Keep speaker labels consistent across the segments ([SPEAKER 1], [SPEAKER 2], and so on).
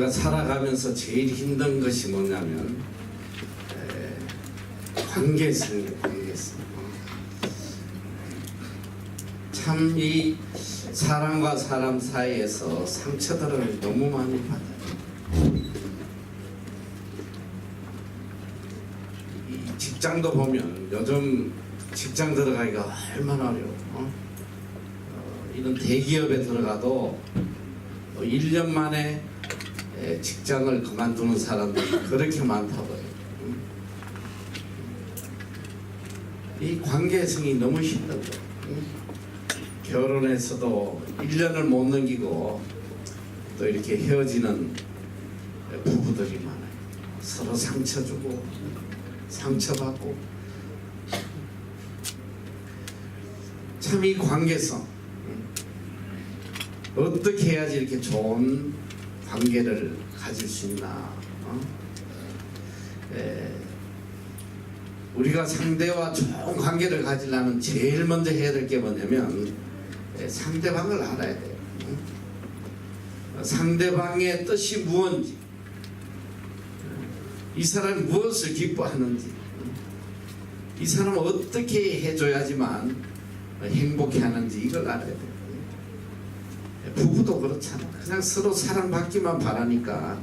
[SPEAKER 1] 우리가 살아가면서 제일 힘든 것이 뭐냐면 관계성이에요. 관계성. 참 이 사람과 사람 사이에서 상처들을 너무 많이 받아요. 이 직장도 보면 요즘 직장 들어가기가 얼마나 어려워. 이런 대기업에 들어가도 1년 만에 직장을 그만두는 사람들이 그렇게 많다고 해요. 이 관계성이 너무 힘든 거예요. 결혼해서도 1년을 못 넘기고 또 이렇게 헤어지는 부부들이 많아요. 서로 상처 주고 상처받고. 참 이 관계성 어떻게 해야지 이렇게 좋은 관계를 가질 수 있나. 우리가 상대와 좋은 관계를 가지려면 제일 먼저 해야 될 게 뭐냐면 상대방을 알아야 돼요. 상대방의 뜻이 무엇인지, 이 사람이 무엇을 기뻐하는지, 이 사람은 어떻게 해줘야지만 행복해하는지 이걸 알아야 돼요. 부부도 그렇잖아. 그냥 서로 사랑받기만 바라니까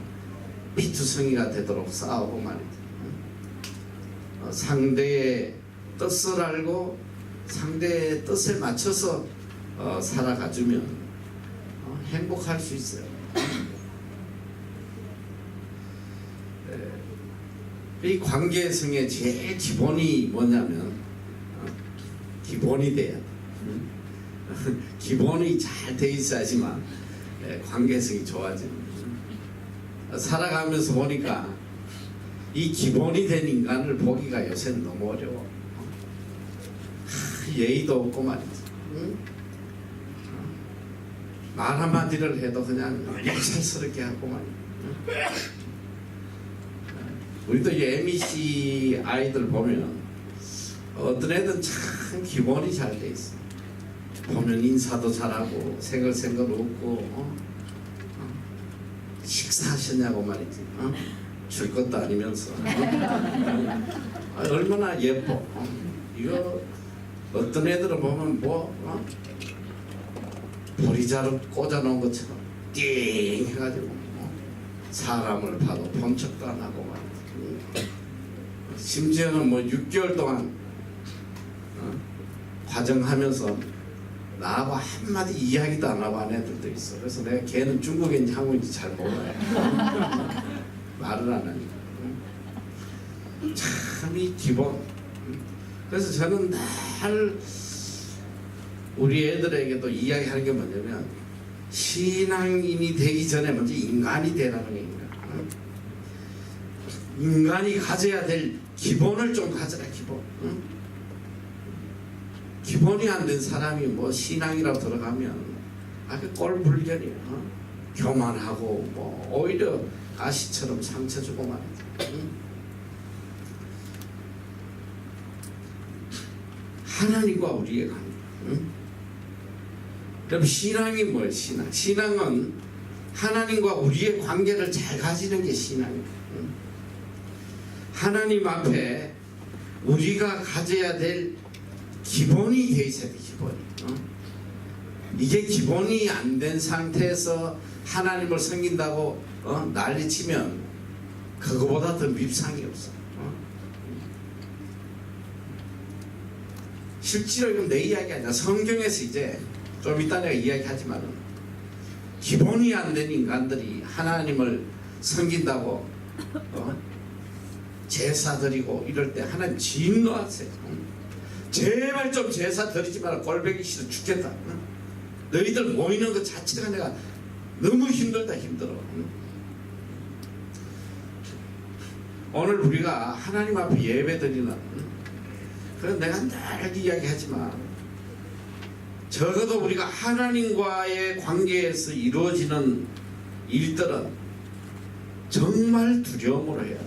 [SPEAKER 1] 피투성이가 되도록 싸우고 말이죠. 상대의 뜻을 알고 상대의 뜻에 맞춰서 살아가주면 행복할 수 있어요. 이 관계성의 제일 기본이 뭐냐면 기본이 돼야 돼. 기본이 잘 돼 있어야지만 관계성이 좋아지는. 살아가면서 보니까 이 기본이 된 인간을 보기가 요새는 너무 어려워. 예의도 없고 말이지. 말 한마디를 해도 그냥 역살스럽게 하고 말이지. 우리도 이 MEC 아이들 보면 어떤 애들은 참 기본이 잘 돼 있어. 보면 인사도 잘하고 생글생글 웃고 식사하셨냐고 말이지. 줄 것도 아니면서 얼마나 예뻐. 이거 어떤 애들은 보면 보리자루 꽂아놓은 것처럼 띵 해가지고 사람을 봐도 범척도 안 하고 말이지. 심지어는 6개월 동안 과정하면서 나하고 한마디 이야기도 안 하고 한 애들도 있어. 그래서 내가 걔는 중국인지 한국인지 잘 몰라요. 말을 안 하니까. 참 이 기본. 그래서 저는 늘 우리 애들에게도 이야기하는 게 뭐냐면 신앙인이 되기 전에 먼저 인간이 되라는 겁니다. 인간이 가져야 될 기본을 좀 가져라. 기본. 기본이 안 된 사람이 신앙이라고 들어가면 그 꼴불견이야. 교만하고 오히려 가시처럼 상처 주고 말이지. 하나님과 우리의 관계. 그럼 신앙이 뭐예요? 신앙은 하나님과 우리의 관계를 잘 가지는 게 신앙이에요. 하나님 앞에 우리가 가져야 될 기본이 돼 있어야 돼. 기본이. 이게 기본이 안 된 상태에서 하나님을 섬긴다고 난리치면 그거보다 더 밉상이 없어. 실제로 이건 내 이야기 아니라 성경에서 이제 좀 이따 내가 이야기하지만 기본이 안 된 인간들이 하나님을 섬긴다고 제사 드리고 이럴 때 하나님 진노하세요. 제발 좀 제사 드리지 마라. 꼴보기 싫어 죽겠다. 너희들 모이는 것 자체가 내가 너무 힘들다. 힘들어. 오늘 우리가 하나님 앞에 예배 드리는, 그래서 내가 늘 이야기하지만 적어도 우리가 하나님과의 관계에서 이루어지는 일들은 정말 두려움으로 해야 돼.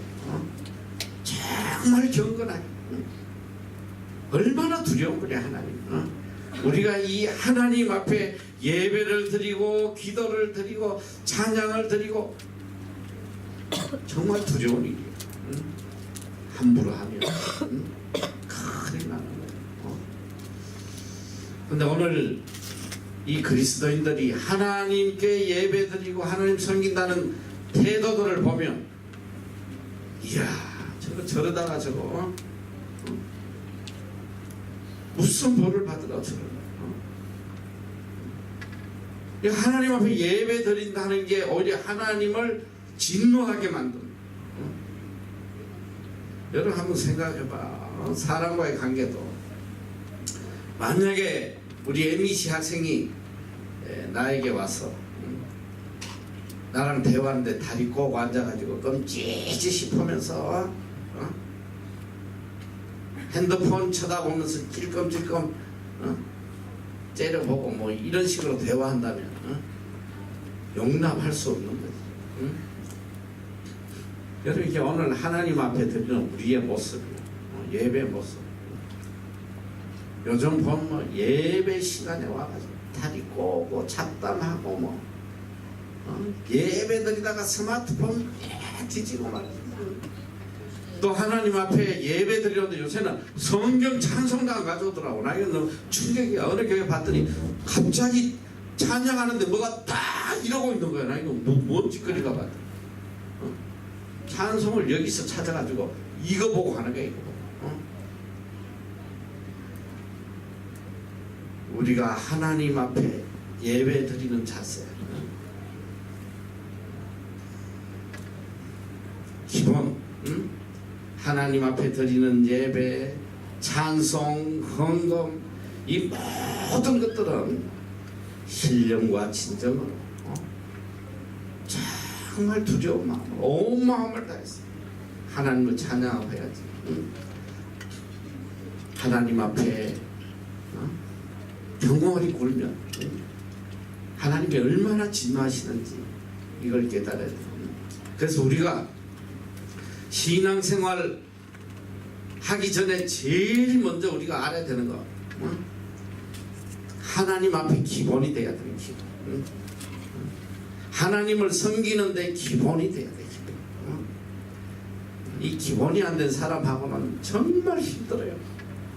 [SPEAKER 1] 정말 경건하게. 얼마나 두려운 거냐 하나님. 우리가 이 하나님 앞에 예배를 드리고 기도를 드리고 찬양을 드리고 정말 두려운 일이에요. 함부로 하면 큰일 나는 거예요. 근데 오늘 이 그리스도인들이 하나님께 예배드리고 하나님 섬긴다는 태도들을 보면, 이야, 저러다가 저거 무슨 벌을 받으라 저러. 하나님 앞에 예배 드린다는 게 오히려 하나님을 진노하게 만든. 여러분 한번 생각해봐. 사람과의 관계도 만약에 우리 MEC 학생이 나에게 와서 나랑 대화하는데 다리 꼭 앉아가지고 끔찍이 보면서 핸드폰 쳐다보면서 찔끔찔끔 째려보고 뭐 이런 식으로 대화한다면 용납할 수 없는 거지. 여러분 이게 오늘 하나님 앞에 드리는 우리의 모습이에요. 예배 모습. 요즘 보면 뭐 예배 시간에 와가지고 다리 꼬고 잡담하고 뭐 예배 드리다가 스마트폰 뒤지고 말이야. 또 하나님 앞에 예배 드리는데 요새는 성경 찬송도 안 가져오더라고. 나 이거 너무 충격이야. 어느 교회 봤더니 갑자기 찬양하는데 뭐가 딱 이러고 있는 거야. 나 이거 뭔 짓거리가 봤다. 찬송을 여기서 찾아가지고 이거 보고 하는 거야. 이거 보고. 우리가 하나님 앞에 예배 드리는 자세, 기본 하나님 앞에 드리는 예배, 찬송, 헌금, 이 모든 것들은 신령과 진정으로 정말 두려운 마음, 온 마음을 다해서 하나님을 찬양하고 해야지. 하나님 앞에 경공을이 굴면 하나님이 얼마나 진노하시는지 이걸 깨달아야 돼요. 그래서 우리가 신앙생활 하기 전에 제일 먼저 우리가 알아야 되는 거, 하나님 앞에 기본이 돼야 돼요. 기본. 하나님을 섬기는데 기본이 돼야 돼요. 이 기본이 안 된 사람하고는 정말 힘들어요.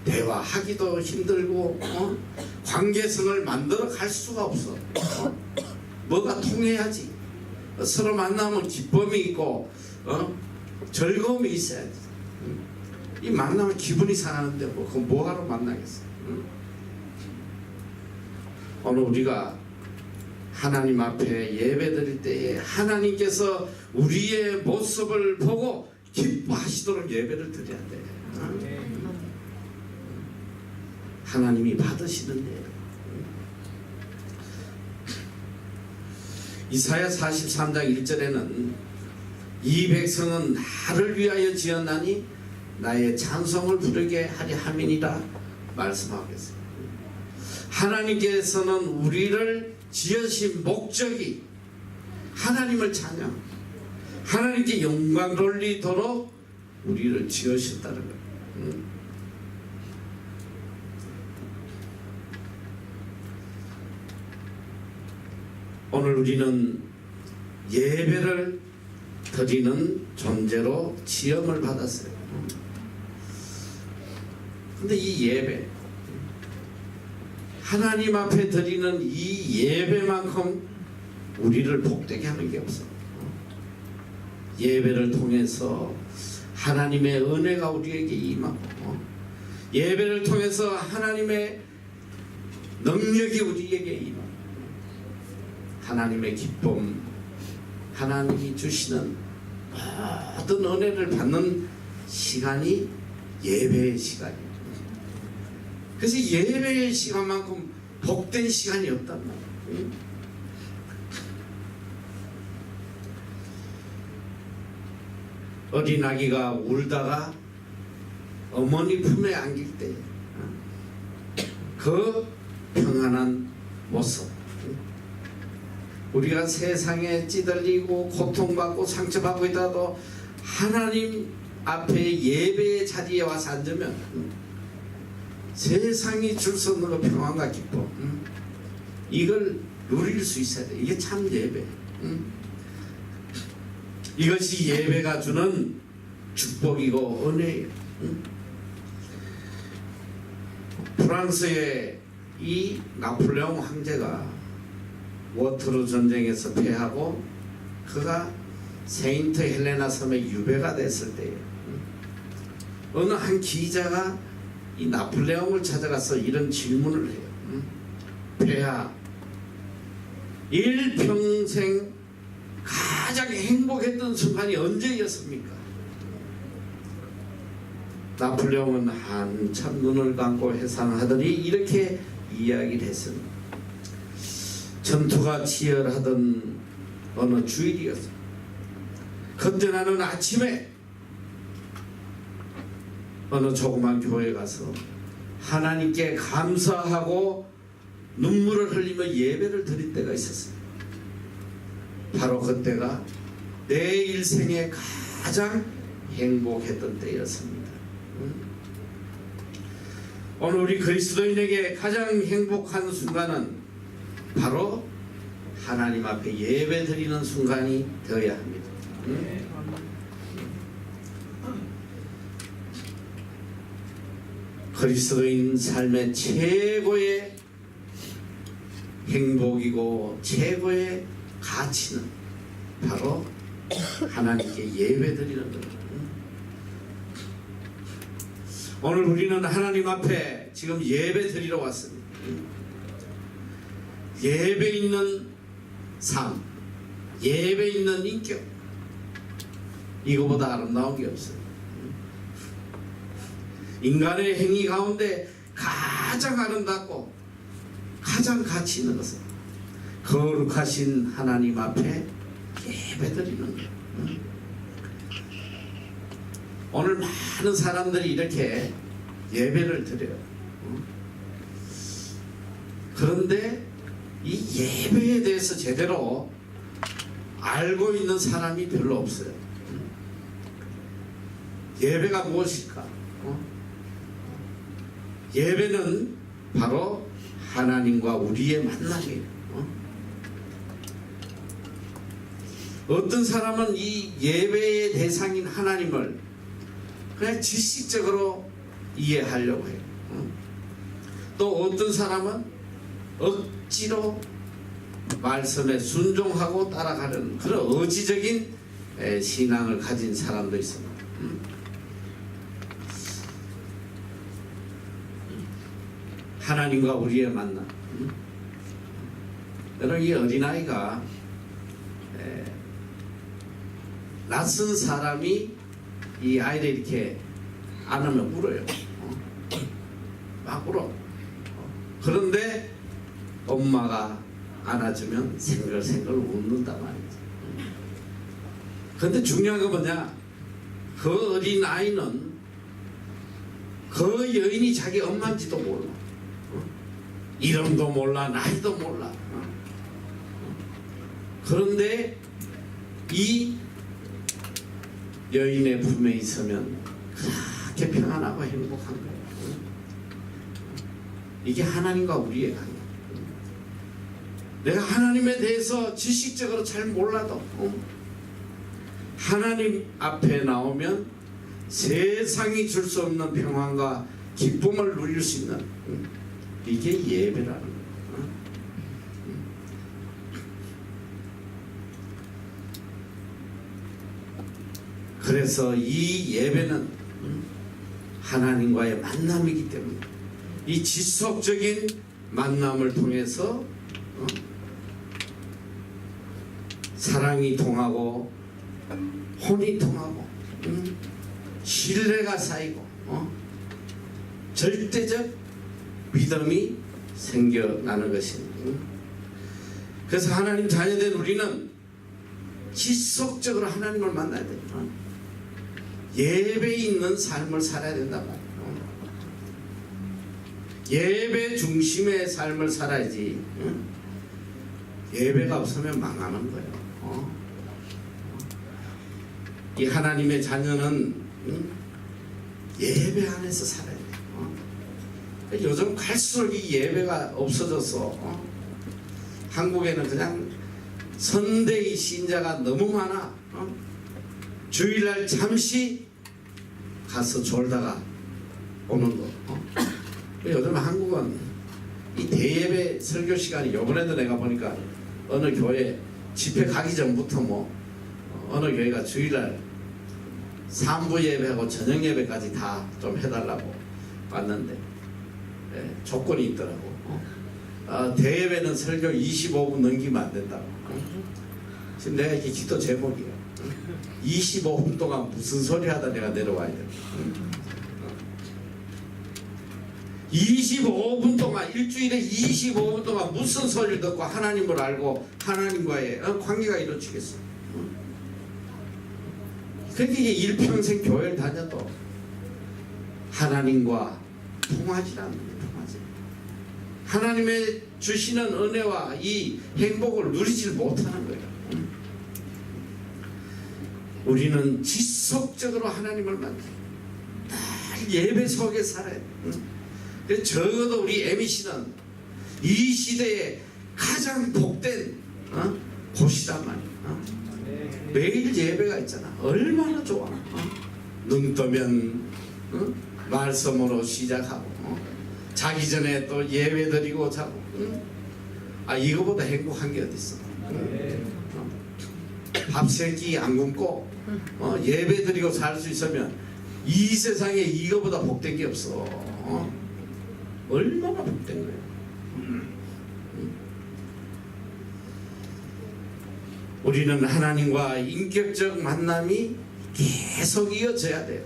[SPEAKER 1] 대화하기도 힘들고 관계성을 만들어 갈 수가 없어. 뭐가 통해야지. 서로 만나면 기쁨이 있고 즐거움이 있어야지. 이 만나면 기분이 상하는데 그건 뭐하러 만나겠어. 오늘 우리가 하나님 앞에 예배 드릴 때에 하나님께서 우리의 모습을 보고 기뻐하시도록 예배를 드려야 돼. 하나님이 받으시는 예배. 이사야 43장 1절에는 이 백성은 나를 위하여 지었나니 나의 찬송을 부르게 하리 함이니라 말씀하겠습니다. 하나님께서는 우리를 지으신 목적이 하나님을 찬양, 하나님께 영광 돌리도록 우리를 지으셨다는 거예요. 오늘 우리는 예배를 드리는 존재로 지음을 받았어요. 근데 이 예배, 하나님 앞에 드리는 이 예배만큼 우리를 복되게 하는 게 없어. 예배를 통해서 하나님의 은혜가 우리에게 임하고, 예배를 통해서 하나님의 능력이 우리에게 임하고, 하나님의 기쁨, 하나님이 주시는 모든 은혜를 받는 시간이 예배의 시간이에요. 그래서 예배의 시간만큼 복된 시간이 없단 말이에요. 어린아기가 울다가 어머니 품에 안길 때 그 평안한 모습, 우리가 세상에 찌들리고 고통받고 상처받고 있다도 하나님 앞에 예배의 자리에 와서 앉으면 세상이 줄 수 없는 그 평안과 기쁨, 이걸 누릴 수 있어야 돼. 이게 참 예배. 이것이 예배가 주는 축복이고 은혜예요. 프랑스의 이 나폴레옹 황제가 워터루 전쟁에서 패하고 그가 세인트 헬레나 섬에 유배가 됐을 때에 어느 한 기자가 이 나폴레옹을 찾아가서 이런 질문을 해요. 폐하, 일평생 가장 행복했던 순간이 언제였습니까? 나폴레옹은 한참 눈을 감고 해상하더니 이렇게 이야기를 했습니다. 전투가 치열하던 어느 주일이었어요. 그때 나는 아침에 어느 조그만 교회에 가서 하나님께 감사하고 눈물을 흘리며 예배를 드릴 때가 있었어요. 바로 그때가 내 일생에 가장 행복했던 때였습니다. 오늘 우리 그리스도인에게 가장 행복한 순간은 바로 하나님 앞에 예배 드리는 순간이 되어야 합니다. 그리스도인 삶의 최고의 행복이고 최고의 가치는 바로 하나님께 예배 드리는 겁니다. 오늘 우리는 하나님 앞에 지금 예배 드리러 왔습니다. 예배 있는 삶, 예배 있는 인격, 이거보다 아름다운 게 없어요. 인간의 행위 가운데 가장 아름답고 가장 가치 있는 것은 거룩하신 하나님 앞에 예배드리는 거예요. 오늘 많은 사람들이 이렇게 예배를 드려요. 그런데 이 예배에 대해서 제대로 알고 있는 사람이 별로 없어요. 예배가 무엇일까? 예배는 바로 하나님과 우리의 만남이에요. 어떤 사람은 이 예배의 대상인 하나님을 그냥 지식적으로 이해하려고 해요. 또 어떤 사람은 억지로 말씀에 순종하고 따라가려는 그런 의지적인 신앙을 가진 사람도 있습니다. 하나님과 우리의 만남. 여러분, 이 어린아이가 낯선 사람이 이 아이를 이렇게 안으면 울어요. 막 울어. 그런데 엄마가 안아주면 생글생글 웃는단 말이죠. 그런데 중요한 건 뭐냐? 그 어린아이는 그 여인이 자기 엄마인지도 몰라. 이름도 몰라, 나이도 몰라. 그런데 이 여인의 품에 있으면 그렇게 평안하고 행복한 거예요. 이게 하나님과 우리의 관계. 내가 하나님에 대해서 지식적으로 잘 몰라도 하나님 앞에 나오면 세상이 줄 수 없는 평안과 기쁨을 누릴 수 있는 이게 예배라는 거예요. 그래서 이 예배는 하나님과의 만남이기 때문에 이 지속적인 만남을 통해서 사랑이 통하고 혼이 통하고 신뢰가 쌓이고 절대적 믿음이 생겨나는 것입니다. 그래서 하나님 자녀된 우리는 지속적으로 하나님을 만나야 돼요. 예배 있는 삶을 살아야 된단 말이에요. 예배 중심의 삶을 살아야지. 예배가 없으면 망하는 거예요. 이 하나님의 자녀는 예배 안에서 살아야 돼요. 요즘 갈수록 이 예배가 없어져서 한국에는 그냥 선대의 신자가 너무 많아. 주일날 잠시 가서 졸다가 오는 거. 요즘 한국은 이 대예배 설교 시간이, 요번에도 내가 보니까 어느 교회 집회 가기 전부터 뭐 어느 교회가 주일날 3부 예배하고 저녁 예배까지 다 좀 해달라고 왔는데, 조건이 있더라고. 대예배는 설교 25분 넘기면 안 된다고. 지금 내가 이게 기도 제목이야. 25분 동안 무슨 소리 하다 내가 내려와야 돼. 25분 동안, 일주일에 25분 동안 무슨 소리를 듣고 하나님을 알고 하나님과의 관계가 이루어지겠어. 그러니까 이게 일평생 교회를 다녀도 하나님과 통하지 않는 거예요. 통하지. 하나님의 주시는 은혜와 이 행복을 누리지 못하는 거예요. 우리는 지속적으로 하나님을 만나 늘 예배 속에 살아야 돼. 적어도 우리 MBC는 이 시대에 가장 복된 곳이란 말이야. 매일 예배가 있잖아. 얼마나 좋아. 눈 뜨면 말씀으로 시작하고, 자기 전에 또 예배 드리고 자고. 이거보다 행복한 게 어디 있어? 밥 세 끼 안 굶고 예배 드리고 살 수 있으면 이 세상에 이거보다 복된 게 없어. 얼마나 복된 거예요. 우리는 하나님과 인격적 만남이 계속 이어져야 돼요.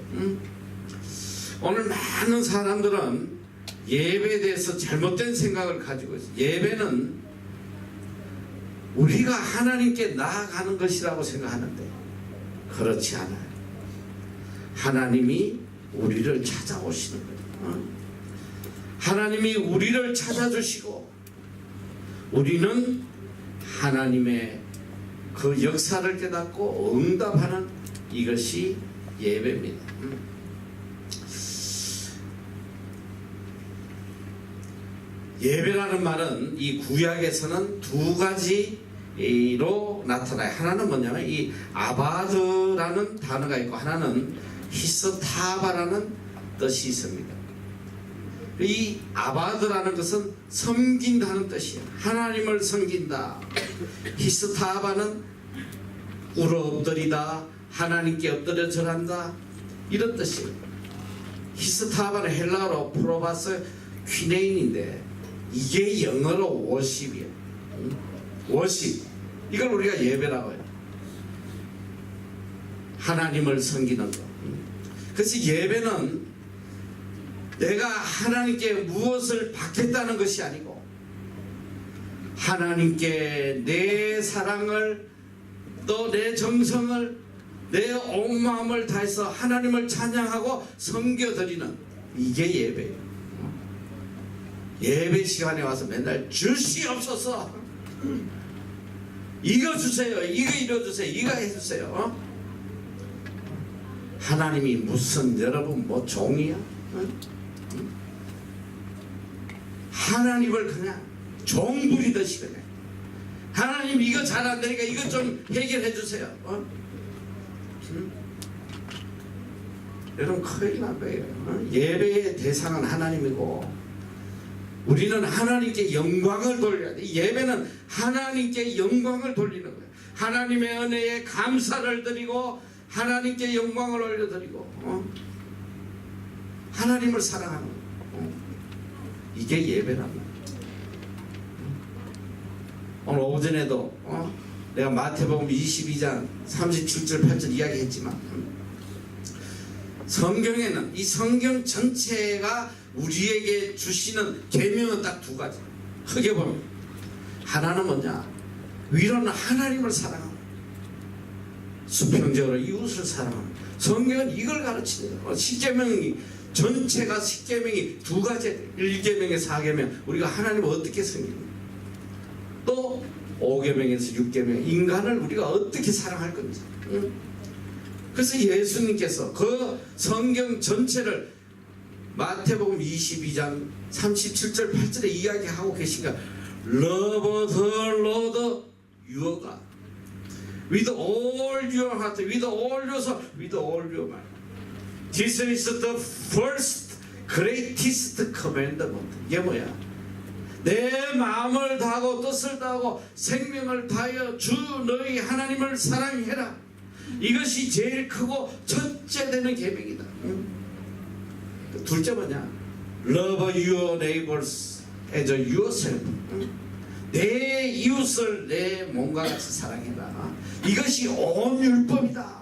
[SPEAKER 1] 오늘 많은 사람들은 예배에 대해서 잘못된 생각을 가지고 있어요. 예배는 우리가 하나님께 나아가는 것이라고 생각하는데 그렇지 않아요. 하나님이 우리를 찾아오시는 거예요. 하나님이 우리를 찾아주시고 우리는 하나님의 그 역사를 깨닫고 응답하는, 이것이 예배입니다. 예배라는 말은 이 구약에서는 두 가지로 나타나요. 하나는 뭐냐면 이 아바드라는 단어가 있고, 하나는 히스타바라는 뜻이 있습니다. 이 아바드라는 것은 섬긴다는 뜻이에요. 하나님을 섬긴다. 히스타바는 울어 엎드리다, 하나님께 엎드려 절한다, 이런 뜻이에요. 히스타바는 헬라어로 프로바스 퀴네인인데 이게 영어로 워십이에요. 워십. 이걸 우리가 예배라고 해요. 하나님을 섬기는 것. 그래서 예배는 내가 하나님께 무엇을 받겠다는 것이 아니고 하나님께 내 사랑을, 또 내 정성을, 내 온 마음을 다해서 하나님을 찬양하고 섬겨드리는, 이게 예배예요. 예배 시간에 와서 맨날 주시옵소서, 이거 주세요, 이거 이뤄주세요, 이거 해주세요. 하나님이 무슨, 여러분 뭐 종이야? 하나님을 그냥 종 부리듯이 그냥, 하나님 이거 잘 안 되니까 이거 좀 해결해 주세요. 여러분 큰일 난 거예요. 예배의 대상은 하나님이고 우리는 하나님께 영광을 돌려야 돼. 예배는 하나님께 영광을 돌리는 거예요. 하나님의 은혜에 감사를 드리고 하나님께 영광을 올려드리고 하나님을 사랑하는 거예요. 이게 예배랍니다. 오늘 오전에도 내가 마태복음 22장 37절 8절 이야기했지만, 성경에는 이 성경 전체가 우리에게 주시는 계명은 딱 두 가지. 크게 보면 하나는 뭐냐? 위로는 하나님을 사랑하고 수평적으로 이웃을 사랑하고. 성경은 이걸 가르치는 거예요. 십계명이 전체가 십계명이 두 가지. 1계명에 4계명 우리가 하나님을 어떻게 섬기는, 또 5계명에서 6계명 인간을 우리가 어떻게 사랑할 건지. 그래서 예수님께서 그 성경 전체를 마태복음 22장 37절 8절에 이야기하고 계신가. Love the Lord your God with all your heart, with all your soul, with all your mind. This is the first greatest commandment. 이게 뭐야? 내 마음을 다하고 뜻을 다하고 생명을 다하여 주 너희 하나님을 사랑해라. 이것이 제일 크고 첫째 되는 계명이다. 둘째 뭐냐? Love your neighbors as yourself. 내 이웃을 내 몸과 같이 사랑해라. 이것이 온 율법이다.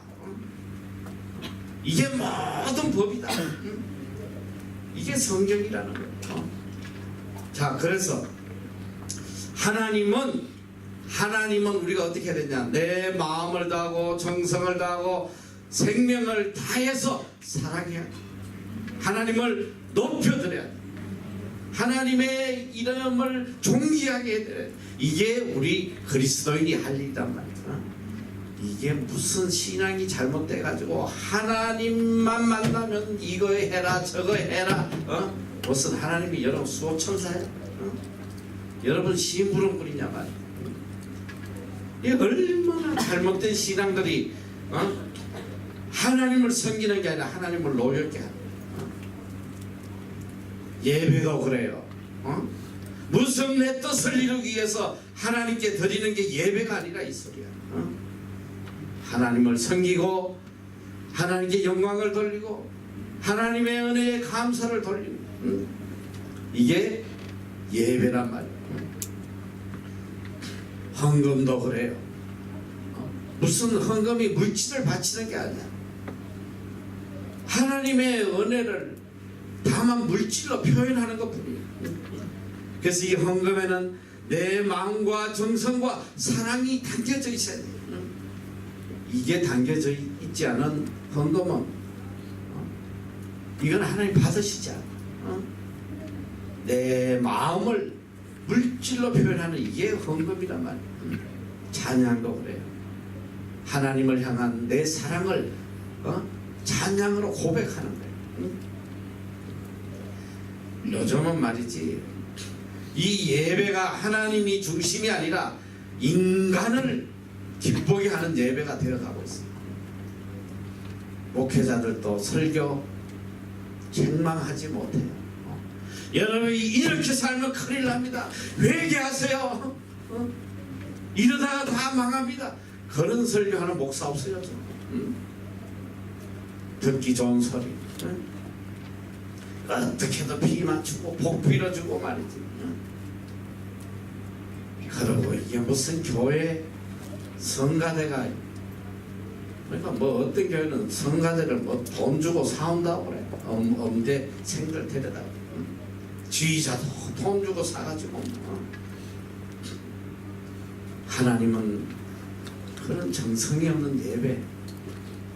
[SPEAKER 1] 이게 모든 법이다. 이게 성경이라는 거예요. 자, 그래서 하나님은 우리가 어떻게 해야 되냐? 내 마음을 다하고 정성을 다하고 생명을 다해서 사랑해야 돼. 하나님을 높여드려야 돼. 하나님의 이름을 존귀하게 해야 돼. 이게 우리 그리스도인이 할 일이란 말이야. 이게 무슨 신앙이 잘못돼가지고 하나님만 만나면 이거 해라 저거 해라. 무슨 하나님이 여러분 수호천사야? 여러분 심부름꾼이냐 말이야. 이 얼마나 잘못된 신앙들이 하나님을 섬기는 게 아니라 하나님을 노엽게 하는. 예배도 그래요. 무슨 내 뜻을 이루기 위해서 하나님께 드리는 게 예배가 아니라 이 소리야. 하나님을 섬기고 하나님께 영광을 돌리고 하나님의 은혜에 감사를 돌리고 이게 예배란 말이야. 헌금도 그래요. 무슨 헌금이 물질을 바치는 게 아니야. 하나님의 은혜를 다만 물질로 표현하는 것뿐이야. 그래서 이 헌금에는 내 마음과 정성과 사랑이 담겨져 있어야 돼. 이게 담겨져 있지 않은 헌금은 이건 하나님 받으시지 않아. 내 마음을 물질로 표현하는 이게 헌금이란 말이야. 찬양도 그래요. 하나님을 향한 내 사랑을 찬양으로 고백하는 거예요. 요즘은 말이지, 이 예배가 하나님이 중심이 아니라 인간을 기쁘게 하는 예배가 되어가고 있습니다. 목회자들도 설교 책망하지 못해요. 여러분이 이렇게 살면 큰일 납니다. 회개하세요. 이러다가 다 망합니다. 그런 설교하는 목사 없어요. 듣기 좋은 소리. 어떻게든 비 맞추고 복 빌어주고 말이지. 그러고 이게 무슨 교회 성가대가, 그러니까 뭐 어떤 교회는 성가대를 뭐 돈 주고 사온다고 그래. 엄대 생들 데려다. 지휘자도 돈 주고 사가지고. 하나님은 그런 정성이 없는 예배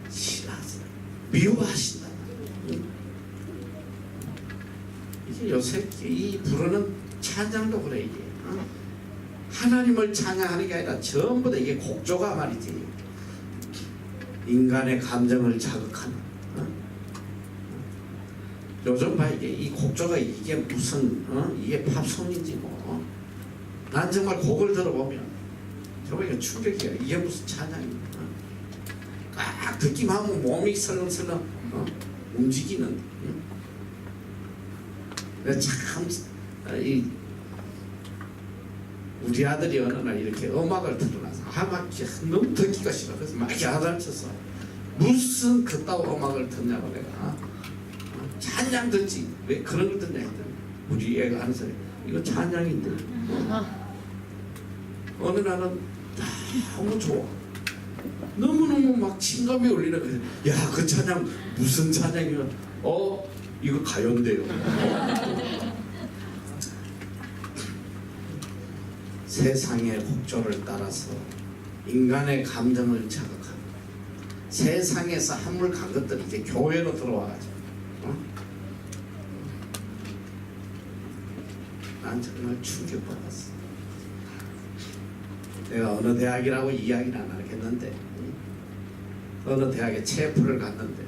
[SPEAKER 1] 싫어하세요. 미워하신다. 이게 요새 이 부르는 찬양도 그래. 이게 하나님을 찬양하는 게 아니라 전부 다 이게 곡조가 말이지. 인간의 감정을 자극하는. 요즘 봐, 이게 이 곡조가 이게 무슨 이게 팝송인지 뭐. 난 정말 곡을 들어보면 정말 이거 충격이야. 이게 무슨 찬양이야. 딱 듣기만 하면 몸이 설렁설렁 움직이는. 참 우리 아들이 어느 날 이렇게 음악을 틀어놔서 막 너무 듣기가 싫어. 그래서 막 야단쳤어. 무슨 그따위 음악을 듣냐고 내가. 찬양 듣지 왜 그런 걸 듣냐 했더니 우리 애가 하는 소리, 이거 찬양인데. 어느 날은 너무 좋아. 너무너무 막 친감이 울리는 거야. 야, 그 찬양 무슨 찬양이야? 이거 가요인데요. 세상의 곡조를 따라서 인간의 감정을 자극하고 세상에서 한물 간 것들이 이제 교회로 들어와가지고 난 정말 충격받았어. 내가 어느 대학이라고 이야기는 안 하겠는데 어느 대학에 체프를 갔는데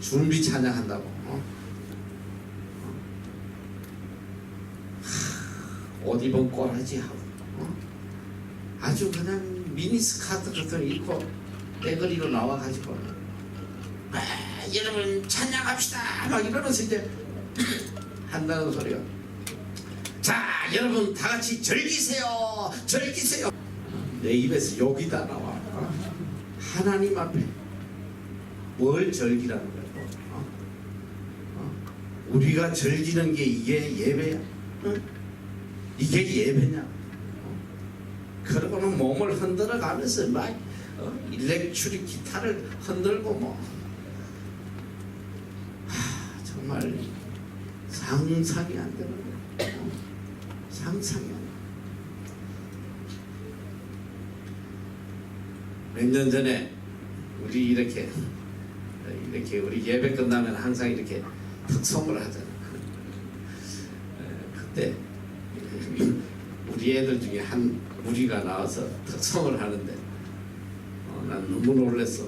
[SPEAKER 1] 준비 찬양한다고 옷 입은 꼬라지 하고 아주 그냥 미니스커트 같은 거 입고 떼거리로 나와가지고 여러분 찬양합시다 막 이러면서 이제 한다는 소리가, 자 여러분 다 같이 즐기세요 즐기세요. 내 입에서 욕이 다 나와. 하나님 앞에 뭘 즐기라는 거야? 우리가 즐기는 게 이게 예배야? 이게 예배냐? 그러고는 몸을 흔들어 가면서 막 일렉트릭 기타를 흔들고 뭐 정말 상상이 안 되는 거야. 상상이 안 돼. 몇 년 전에 우리 이렇게 우리 예배 끝나면 항상 이렇게 특송을 하잖아. 그때 우리 애들 중에 한 무리가 나와서 특송을 하는데 난 너무 놀랐어.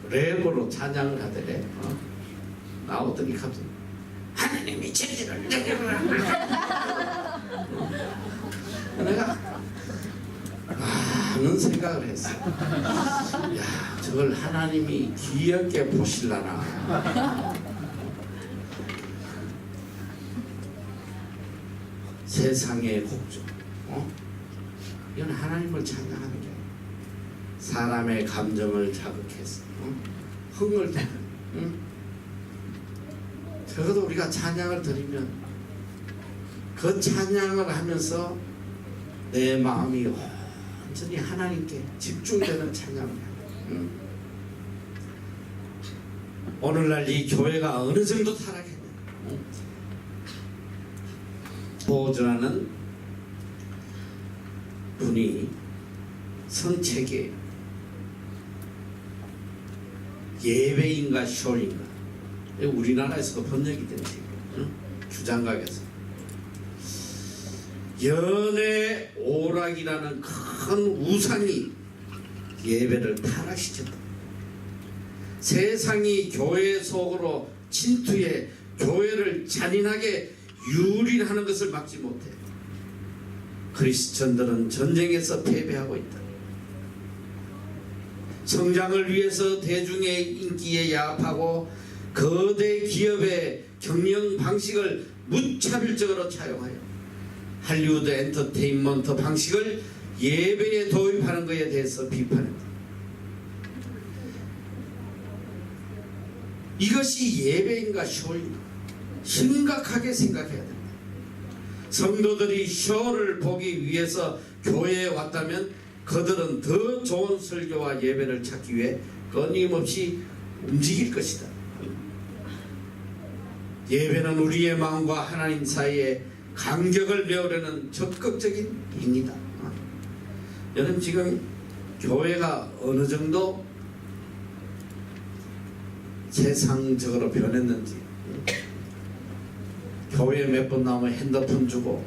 [SPEAKER 1] 랩으로 찬양을 하더래. 나오더니 갑자기 하나님이 진리를 내려라. 내가 많은 생각을 했어. 야, 저걸 하나님이 귀엽게 보실라나. 세상의 곡조, 이건 하나님을 찬양하는 게 사람의 감정을 자극해서 흥을 내는. 적어도 우리가 찬양을 드리면 그 찬양을 하면서 내 마음이 완전히 하나님께 집중되는 찬양을 해요. 오늘날 이 교회가 어느 정도 타락했냐. 보호자라는 분이 성책에 예배인가 쇼인가, 우리나라에서도 번역이 된 책이에요. 주장각에서 연애 오락이라는 큰 우상이 예배를 타락시켰다. 세상이 교회 속으로 침투해 교회를 잔인하게 유린하는 것을 막지 못해 크리스천들은 전쟁에서 패배하고 있다. 성장을 위해서 대중의 인기에 야합하고 거대 기업의 경영 방식을 무차별적으로 차용하여 할리우드 엔터테인먼트 방식을 예배에 도입하는 것에 대해서 비판했다. 이것이 예배인가 쇼인가 심각하게 생각해야 된다. 성도들이 쇼를 보기 위해서 교회에 왔다면 그들은 더 좋은 설교와 예배를 찾기 위해 끊임없이 움직일 것이다. 예배는 우리의 마음과 하나님 사이에 간격을 메우려는 적극적인 행위다. 여러분 지금 교회가 어느 정도 세상적으로 변했는지, 교회에 몇 번 나오면 핸드폰 주고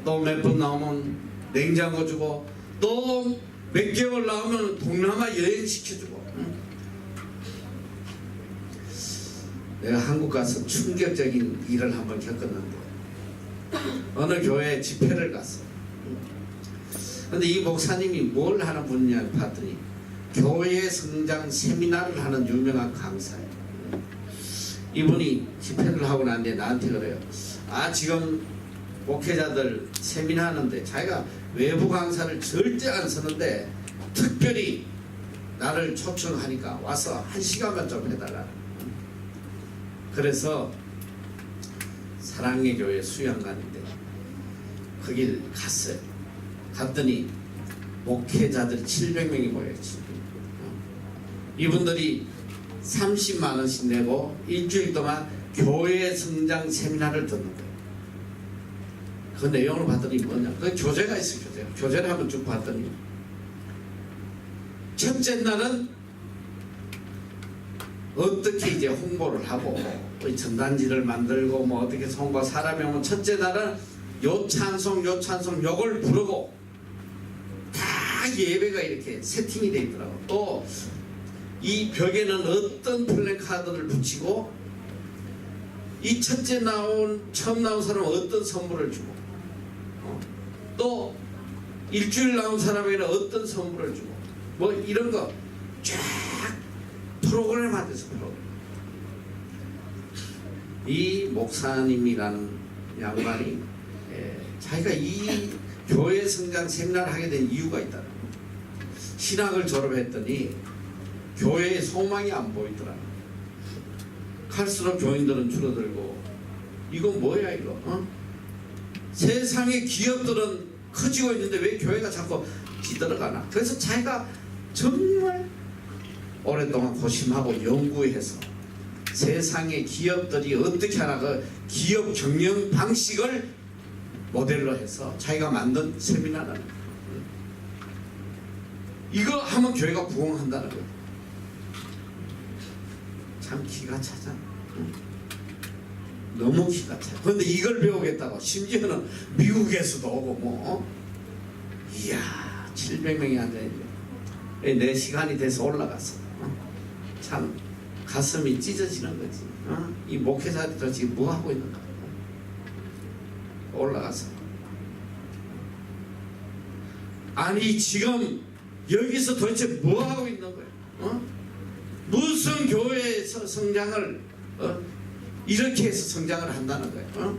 [SPEAKER 1] 또 몇 번 나오면 냉장고 주고 또 몇 개월 나오면 동남아 여행 시켜주고. 내가 한국 가서 충격적인 일을 한번 겪었는데 어느 교회에 집회를 갔어. 근데 이 목사님이 뭘 하는 분이냐 봤더니 교회 성장 세미나를 하는 유명한 강사예요. 이분이 집회를 하고 난 뒤에 나한테 그래요. 지금 목회자들 세미나 하는데 자기가 외부 강사를 절대 안 쓰는데 특별히 나를 초청하니까 와서 1시간만 좀 해달라. 그래서 사랑의 교회 수양관인데 거길 갔어요. 갔더니 목회자들이 700명이 모여있지. 이분들이 30만 원씩 내고 일주일 동안 교회 성장 세미나를 듣는 거예요. 그 내용을 봤더니 뭐냐, 그 교재가 있어요. 교재를 한번 쭉 봤더니 첫째 날은 어떻게 이제 홍보를 하고 전단지를 만들고 뭐 어떻게 홍보, 사람이 오면 첫째 날은 요 찬송 요걸 부르고 다 예배가 이렇게 세팅이 돼 있더라고. 또 이 벽에는 어떤 플래카드를 붙이고 이 처음 나온 사람은 어떤 선물을 주고 또 일주일 나온 사람에게는 어떤 선물을 주고 뭐 이런 거 쫙 프로그램 하듯이 프로그램. 이 목사님이라는 양반이 자기가 이 교회 성장 세미나를 하게 된 이유가 있다. 신학을 졸업했더니 교회의 소망이 안 보이더라. 갈수록 교인들은 줄어들고 이건 뭐야 이거? 세상의 기업들은 커지고 있는데 왜 교회가 자꾸 뒤떨어가나? 그래서 자기가 정말 오랫동안 고심하고 연구해서 세상의 기업들이 어떻게 하나 그 기업 경영 방식을 모델로 해서 자기가 만든 세미나라는 이거 하면 교회가 부흥한다는 거예요. 참 기가 차잖아. 너무 기가 차. 그런데 이걸 배우겠다고 심지어는 미국에서도 오고 뭐 이야 700명이 앉아있네. 내 시간이 돼서 올라갔어. 참 가슴이 찢어지는 거지. 이 목회자들 지금 뭐 하고 있는가? 올라가서 아니 지금 여기서 도대체 뭐 하고 있는 거야? 무슨 교회에서 성장을 이렇게 해서 성장을 한다는 거야?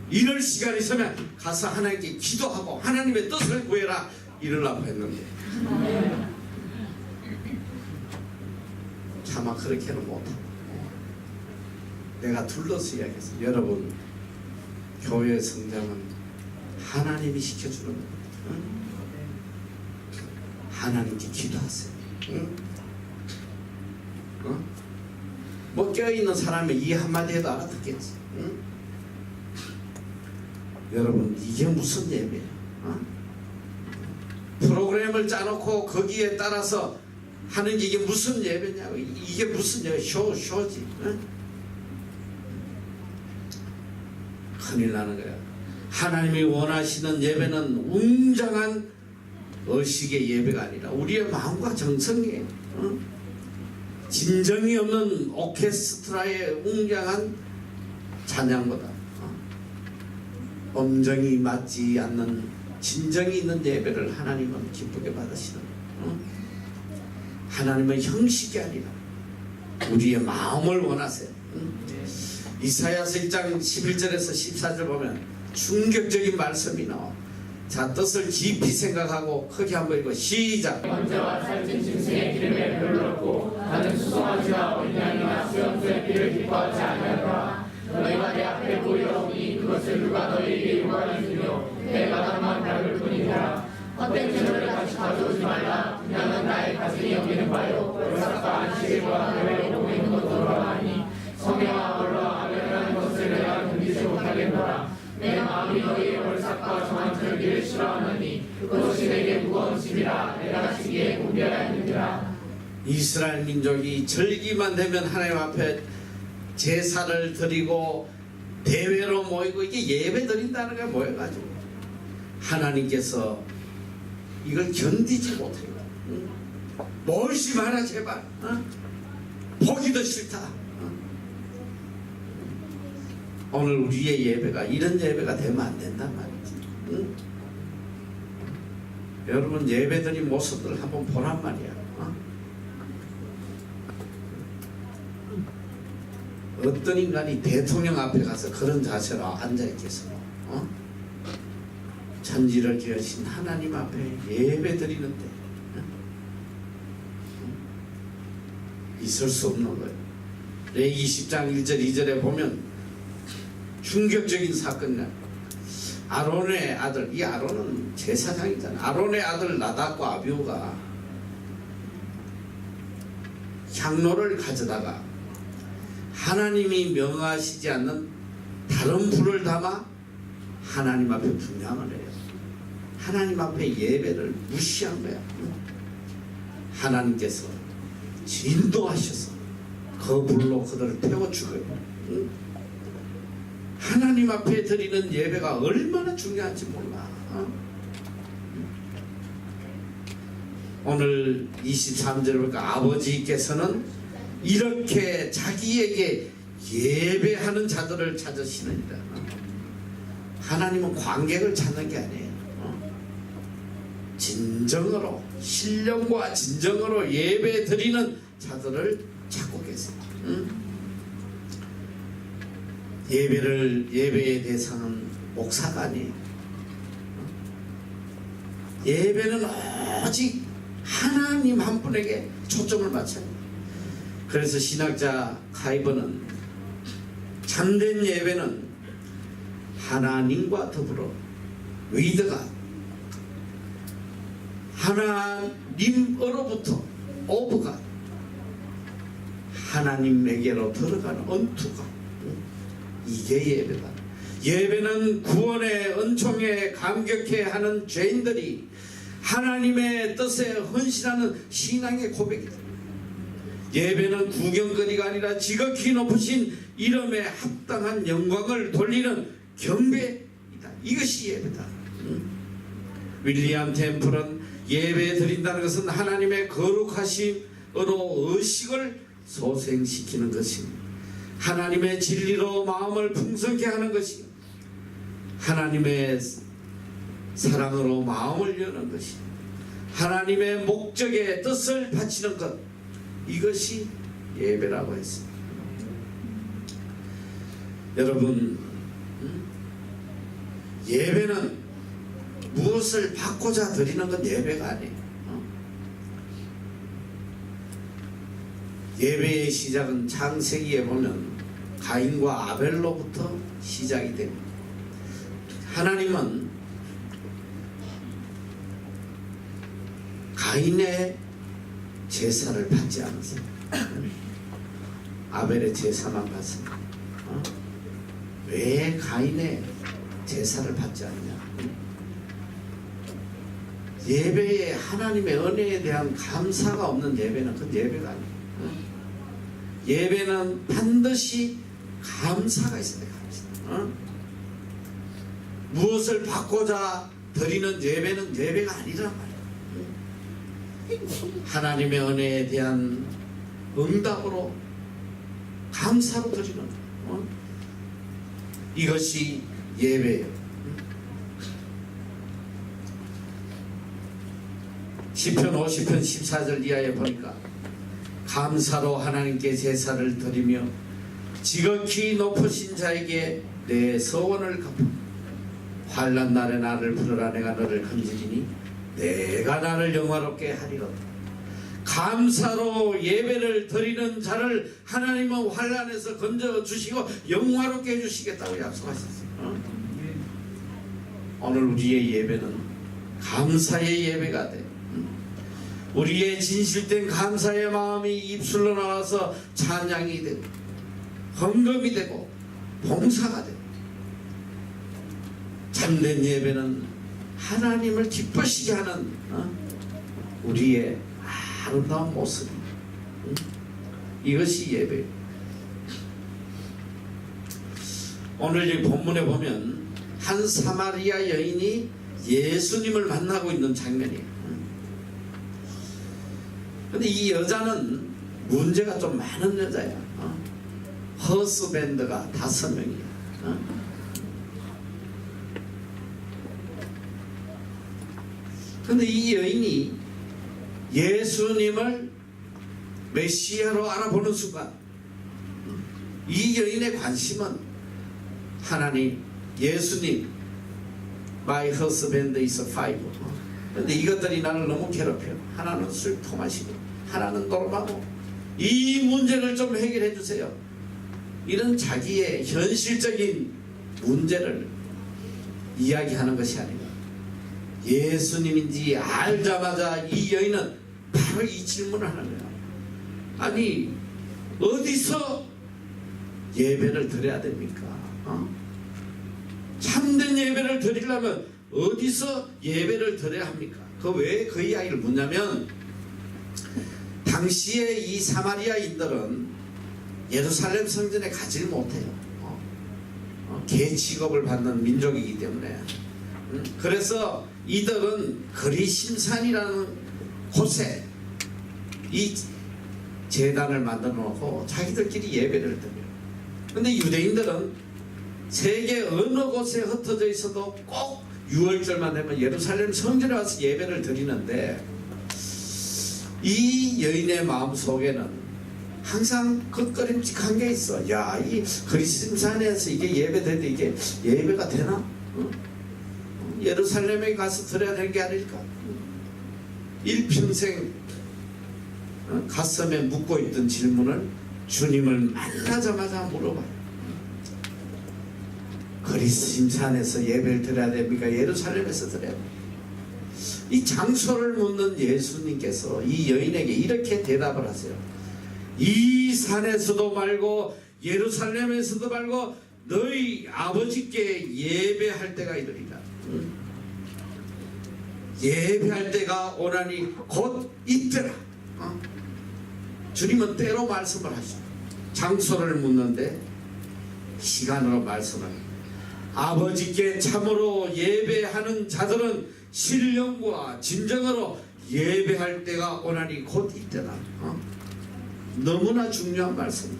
[SPEAKER 1] 이럴 시간이 있으면 가서 하나님께 기도하고 하나님의 뜻을 구해라 이러려고 했는데 차마 그렇게는 못하고 내가 둘러서 이야기했어. 여러분 교회 성장은 하나님이 시켜주는 거예요. 하나님께 기도하세요. 뭐 껴있는 사람이 이 한마디 해도 알아듣겠지. 여러분 이게 무슨 예배야? 프로그램을 짜놓고 거기에 따라서 하는 게 이게 무슨 예배냐고. 이게 무슨 예배? 쇼지. 큰일 나는 거야. 하나님이 원하시는 예배는 웅장한 의식의 예배가 아니라 우리의 마음과 정성에 진정이 없는 오케스트라의 웅장한 찬양보다 음정이 맞지 않는 진정이 있는 예배를 하나님은 기쁘게 받으시는 하나님은 형식이 아니라 우리의 마음을 원하세요. 이사야서 1장 11절에서 14절 보면 충격적인 말씀이 나와. 자, 뜻을 깊이 생각하고 크게 한번 읽고 시작.
[SPEAKER 2] 번제와 살찐 짐승의 기름에 별을 넣고 나는 수송아지와 어린양이나 수염소의 피를 기뻐하지 아니하노라. 너희가 내 앞에 모여오니 그것을 누가 너희에게 요구하는 주며 내 마당만 밟을 뿐이니라. 헛된 재물을 같이 가져오지 말라. 그냥은 나의 가슴이 여기는 바요 월삭과 안식일과 교회에 오고 있는 것으로 하니 성회와 언어와 아멘이라는 것을 내가 견디지 못하겠노라. 내 마음이 너희의 월삭과 정한 절기를 싫어하느니 그것이 내게 무거운 짐이라. 내가 지기에 공개하야 힘들라.
[SPEAKER 1] 이스라엘 민족이 절기만 되면 하나님 앞에 제사를 드리고 대회로 모이고 이게 예배 드린다는 게 모여가지고 하나님께서 이걸 견디지 못해요. 멀지 마라 제발. 보기도 싫다. 오늘 우리의 예배가 이런 예배가 되면 안 된단 말이지. 여러분 예배드린 모습들 한번 보란 말이야. 어떤 인간이 대통령 앞에 가서 그런 자세로 앉아있겠어? 천지를 지으신 하나님 앞에 예배 드리는데 있을 수 없는 거예요. 레위기 10장 1절 2절에 보면 충격적인 사건이야. 아론의 아들, 이 아론은 제사장이잖아. 아론의 아들 나답과 아비후가 향로를 가져다가 하나님이 명하시지 않는 다른 불을 담아 하나님 앞에 분향을 해요. 하나님 앞에 예배를 무시한 거야. 하나님께서 진도하셔서 그 불로 그들을 태워 죽여요. 하나님 앞에 드리는 예배가 얼마나 중요한지 몰라. 오늘 23절에 보니까 아버지께서는 이렇게 자기에게 예배하는 자들을 찾으시느니라. 하나님은 관객을 찾는 게 아니에요. 진정으로 신령과 진정으로 예배 드리는 자들을 찾고 계세요. 예배의 대상은 목사가 아니에요. 예배는 오직 하나님 한 분에게 초점을 맞춰야 합니다. 그래서 신학자 카이버는 참된 예배는 하나님과 더불어 위드가 하나님으로부터 오브가 하나님에게로 들어가는 언투가 이게 예배다. 예배는 구원의 은총에 감격해하는 죄인들이 하나님의 뜻에 헌신하는 신앙의 고백이다. 예배는 구경거리가 아니라 지극히 높으신 이름에 합당한 영광을 돌리는 경배이다. 이것이 예배다. 윌리엄 템플은 예배 드린다는 것은 하나님의 거룩하심으로 의식을 소생시키는 것입니다. 하나님의 진리로 마음을 풍성케 하는 것이 하나님의 사랑으로 마음을 여는 것이 하나님의 목적에 뜻을 바치는 것, 이것이 예배라고 했습니다. 여러분, 예배는 무엇을 받고자 드리는 건 예배가 아니에요. 예배의 시작은 창세기에 보면 가인과 아벨로부터 시작이 됩니다. 하나님은 가인의 제사를 받지 않았어요. 아벨의 제사만 받습니다. 왜 가인의 제사를 받지 않냐? 예배에 하나님의 은혜에 대한 감사가 없는 예배는 그 예배가 아니에요. 예배는 반드시 감사가 있어야 돼요. 감사. 무엇을 받고자 드리는 예배는 예배가 아니란 말이에요. 하나님의 은혜에 대한 응답으로 감사로 드리는 거예요. 이것이 예배예요. 시편 50편 14절 이하에 보니까 감사로 하나님께 제사를 드리며 지극히 높으신 자에게 내 서원을 갚아 환난 날에 나를 부르라 내가 너를 건지리니 내가 나를 영화롭게 하리로다. 감사로 예배를 드리는 자를 하나님은 환난에서 건져주시고 영화롭게 해주시겠다고 약속하셨어요. 오늘 우리의 예배는 감사의 예배가 돼. 우리의 진실된 감사의 마음이 입술로 나와서 찬양이 되고 헌금이 되고 봉사가 되고, 참된 예배는 하나님을 기쁘시게 하는 우리의 아름다운 모습, 이것이 예배예요. 오늘 이 본문에 보면 한 사마리아 여인이 예수님을 만나고 있는 장면이에요. 근데 이 여자는 문제가 좀 많은 여자야. 허스밴드가 5명이야. 근데 이 여인이 예수님을 메시아로 알아보는 순간 이 여인의 관심은 하나님, 예수님, My husband is 5. 근데 이것들이 나를 너무 괴롭혀. 하나는 술 토마시고 하나는 노름하고 이 문제를 좀 해결해 주세요. 이런 자기의 현실적인 문제를 이야기하는 것이 아니라 예수님인지 알자마자 이 여인은 바로 이 질문을 하는 거야. 아니, 어디서 예배를 드려야 됩니까? 참된 예배를 드리려면 어디서 예배를 드려야 합니까? 왜 그 이야기를 묻냐면, 당시에 이 사마리아인들은 예루살렘 성전에 가지 못해요. 개 취급을 받는 민족이기 때문에. 그래서 이들은 거리심산이라는 곳에 이 제단을 만들어 놓고 자기들끼리 예배를 드려요. 근데 유대인들은 세계 어느 곳에 흩어져 있어도 꼭 6월절만 되면 예루살렘 성전에 와서 예배를 드리는데 이 여인의 마음 속에는 항상 겉거림직한 게 있어. 야, 이 그리스도산에서 이게 예배 되는데 이게 예배가 되나? 예루살렘에 가서 드려야 될 게 아닐까? 일평생 가슴에 묻고 있던 질문을 주님을 만나자마자 물어봐요. 그리스도산에서 예배를 드려야 됩니까? 예루살렘에서 드려야 됩니까? 이 장소를 묻는 예수님께서 이 여인에게 이렇게 대답을 하세요. 이 산에서도 말고 예루살렘에서도 말고 너희 아버지께 예배할 때가 이르리라. 예배할 때가 오나니 곧 이때라. 주님은 때로 말씀을 하시고 장소를 묻는데 시간으로 말씀을 아버지께 참으로 예배하는 자들은 신령과 진정으로 예배할 때가 오나니 곧 이때다. 너무나 중요한 말씀.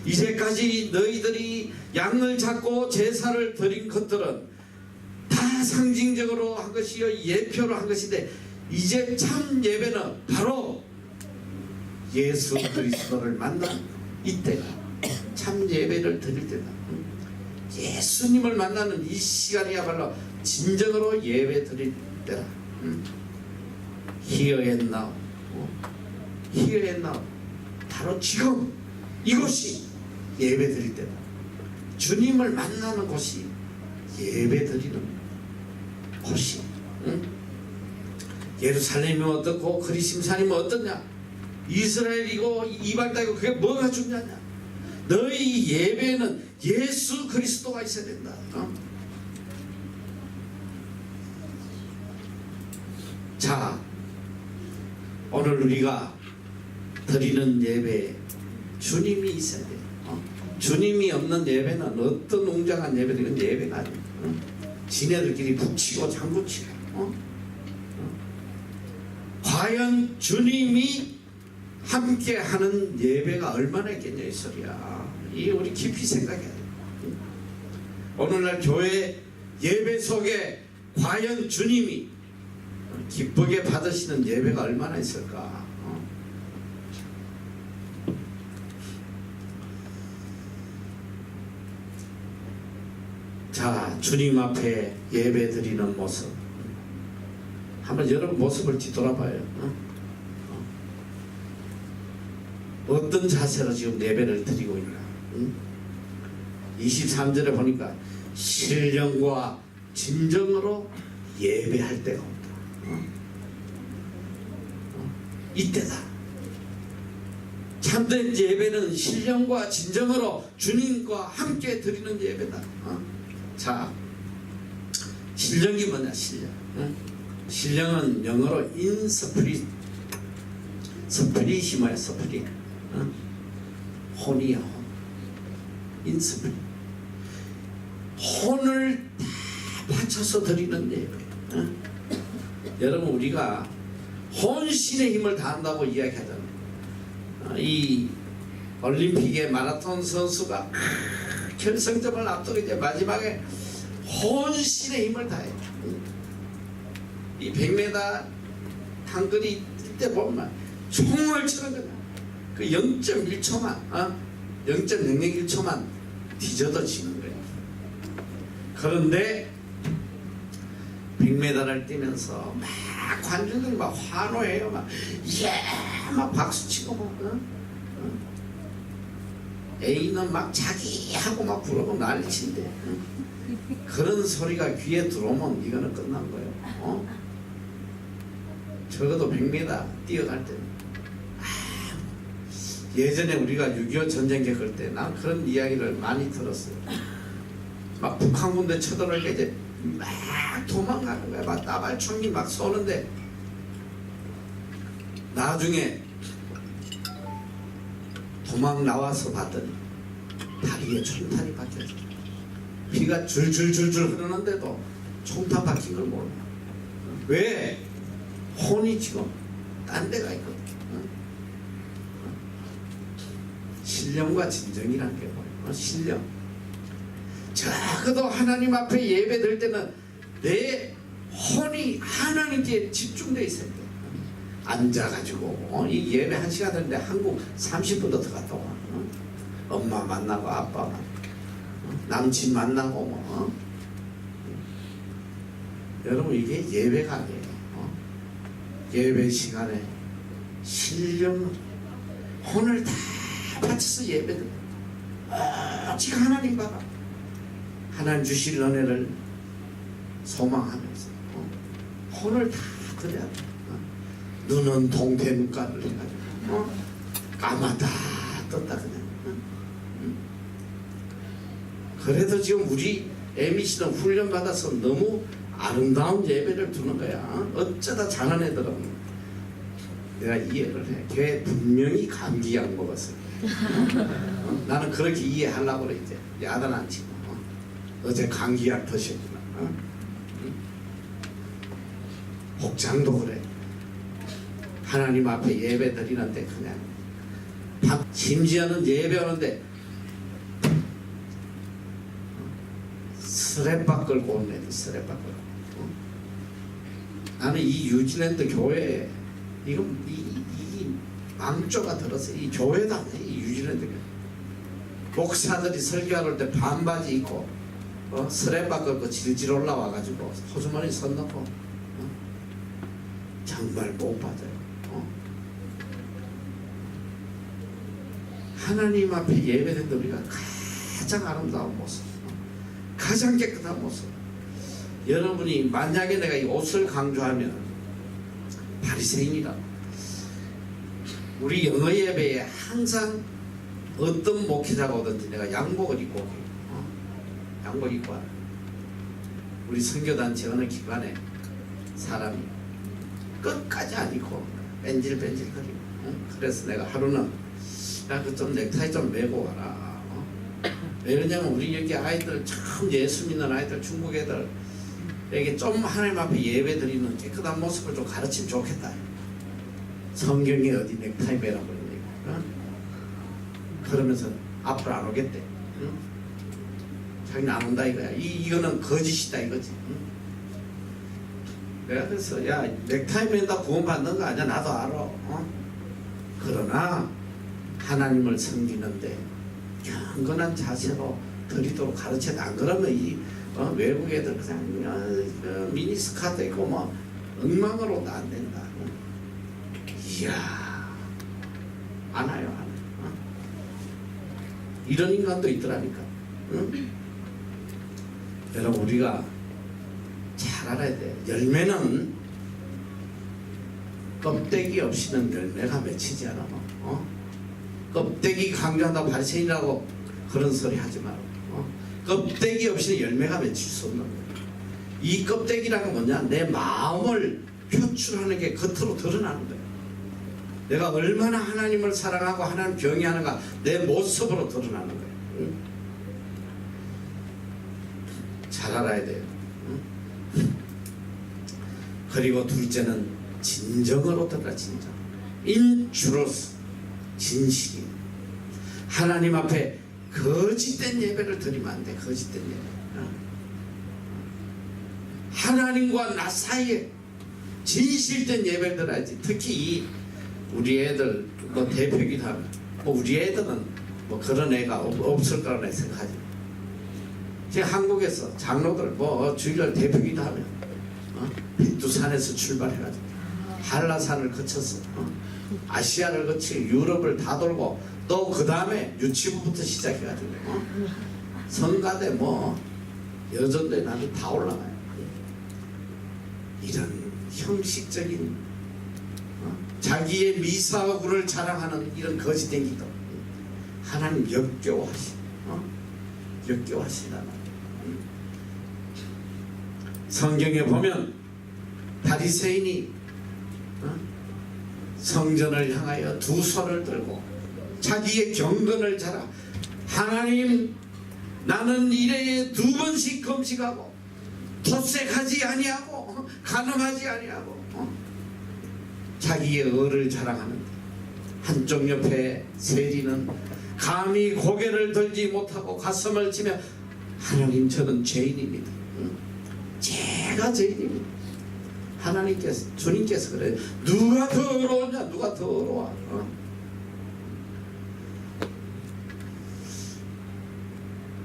[SPEAKER 1] 이제까지 너희들이 양을 잡고 제사를 드린 것들은 다 상징적으로 한 것이요 예표로 한 것인데 이제 참 예배는 바로 예수 그리스도를 만난 이때가 참 예배를 드릴 때다. 예수님을 만나는 이 시간이야말로 진정으로 예배 드릴 때다. Here and now. Here and now. 바로 지금 이곳이 예배 드릴 때다. 주님을 만나는 곳이 예배 드리는 곳이. 예루살렘이 어떻고 그리심산이 어떻냐? 이스라엘이고 이방 땅이고 그게 뭐가 중요하냐? 너희 예배에는 예수 그리스도가 있어야 된다. 자, 오늘 우리가 드리는 예배에 주님이 있어야 돼요. 주님이 없는 예배는 어떤 웅장한 예배든 예배가 아니에요. 지네들끼리 북치고 장구치고. 과연 주님이 함께 하는 예배가 얼마나 있겠냐 이 소리야. 이 우리 깊이 생각해야 돼. 오늘날 교회 예배 속에 과연 주님이 기쁘게 받으시는 예배가 얼마나 있을까? 자, 주님 앞에 예배 드리는 모습 한번 여러분 모습을 뒤돌아봐요. 어떤 자세로 지금 예배를 드리고 있나? 23절에 보니까 신령과 진정으로 예배할 때가 온다. 이때다. 참된 예배는 신령과 진정으로 주님과 함께 드리는 예배다. 자, 신령이 뭐냐? 신령. 신령은 영어로 인스프릿. 스프릿이 뭐야? 스프릿. 혼이야, 혼. 인스프릿. 혼을 다 바쳐서 드리는 예배. 여러분, 우리가 혼신의 힘을 다한다고 이야기하잖아요. 이 올림픽의 마라톤 선수가 결승점을 앞두고 이제 마지막에 혼신의 힘을 다해. 이 100m 단거리 뛸 때 보면 총을 치는 거야. 그 0.1초만 0.001초만 뒤져도 지는 거예요. 그런데 100m를 뛰면서 막 관중들이 막 환호해요. 막 박수치고 막 A는 막 자기하고 막 부르고 난리친대. 그런 소리가 귀에 들어오면 이거는 끝난 거예요. 적어도 100m 뛰어갈 때 예전에 우리가 6.25 전쟁 겪을 때 난 그런 이야기를 많이 들었어요. 막 북한 군대 쳐들어올 때 이제 막 도망가는 거야. 막 따발총이 막 쏘는데 나중에 도망 나와서 봤더니 다리에 총탄이 박혀져. 피가 줄줄줄줄 흐르는데도 총탄 박힌 걸 모르나. 왜? 혼이 지금 딴 데가 있거든. 신령과 진정이라는 게 뭐예요? 신령. 적어도 하나님 앞에 예배 드릴 때는 내 혼이 하나님께 집중되어 있어야 돼. 앉아가지고 이 예배 1시간 되는데 한국 30분도 더 갔다 와. 엄마 만나고 아빠 만나고 남친 만나고 뭐. 여러분 이게 예배가 아니에요. 예배 시간에 신령 혼을 다 바쳐서 예배들 오직 하나님 봐라. 하나님 주실 은혜를 소망하면서 혼을 다 드려야 돼. 눈은 동태 눈가를 해가지고 까마다 떴다 그냥. 그래도 지금 우리 MBC는 훈련받아서 너무 아름다운 예배를 두는 거야. 어쩌다 자는 애들은 내가 이해를 해. 걔 분명히 감기약 먹었어. 나는 그렇게 이해하려고 그래. 이제 야단 안 치고 어제 감기약 드셨구나. 복장도 그래. 하나님 앞에 예배 드리는데 그냥 심지어는 예배 오는데 스랩박 끌고 온 애들 스랩박 끌고. 나는 이 뉴질랜드 교회에 이거 이 망조가 들었어. 이 교회도 아니야. 이 뉴질랜드 교회. 목사들이 설교할 때 반바지 입고 스랩박 끌고 질질 올라와가지고 호주머니 손 넣고 정말 못 받아요. 하나님 앞에 예배드린다 우리가 가장 아름다운 모습, 가장 깨끗한 모습. 여러분이 만약에 내가 이 옷을 강조하면 바리새인이다. 우리 영어 예배에 항상 어떤 목회자가 오든지 내가 양복을 입고 오고 양복 입고 와요. 우리 선교단체 어느 기관에 사람이 끝까지 안 입고 뺀질뺀질거리고 그래서 내가 하루는 야, 그 좀 넥타이 좀 메고 와라. 왜 그러냐면 우리 여기 아이들 참 예수 믿는 아이들 중국 애들 에게 좀 하나님 앞에 예배 드리는 깨끗한 모습을 좀 가르치면 좋겠다. 성경에 어디 넥타이 매라고 그러니까 그러면서 앞으로 안 오겠대. 자기는 안 온다 이거야. 이거는 거짓이다 이거지. 내가 그래서 야 넥타이 맨다 구원 받는 거 아니야. 나도 알아. 그러나 하나님을 섬기는데 경건한 자세로 드리도록 가르쳐야. 안 그러면 이 외국 애들 그냥 미니스카트 입고 뭐 엉망으로도 안 된다. 이야 안 와요. 이런 인간도 있더라니까. 여러분 우리가 잘 알아야 돼. 열매는 껍데기 없이는 열매가 맺히지 않아. 껍데기 강조한다고 바리새인이라고 그런 소리 하지 마라. 껍데기 없이는 열매가 맺힐 수 없는 거야. 이 껍데기라는 건 뭐냐? 내 마음을 표출하는 게 겉으로 드러나는 거야. 내가 얼마나 하나님을 사랑하고 하나님 경외하는가 내 모습으로 드러나는 거야. 잘 알아야 돼요. 그리고 둘째는 진정으로 드러나. 진정. 인주로서 진실이. 하나님 앞에 거짓된 예배를 드리면 안 돼. 거짓된 예배. 하나님과 나 사이에 진실된 예배를 드려야지. 특히 우리 애들 뭐 대표기도 하면 우리 애들은 뭐 그런 애가 없을 거라고 생각하지. 제가 한국에서 장로들 뭐 주일날 대표기도 하면 백두산에서 출발해가지고 한라산을 거쳐서 아시아를 거치고 유럽을 다 돌고 또 그 다음에 유치부부터 시작해가지고 성가대 뭐 여전대 나도 다 올라가요. 이런 형식적인 자기의 미사구를 자랑하는 이런 거짓된 기도 하나님 역겨워하시다. 성경에 보면 바리새인이 성전을 향하여 두 손을 들고 자기의 경건을 자랑. 하나님 나는 일회에 2번씩 금식하고 토색하지 아니하고 간음하지 아니하고 자기의 의를 자랑하는데 한쪽 옆에 세리는 감히 고개를 들지 못하고 가슴을 치며 하나님 저는 죄인입니다. 제가 죄인입니다. 하나님께서, 주님께서 그래요. 누가 더 어려웠냐? 누가 더 어려워?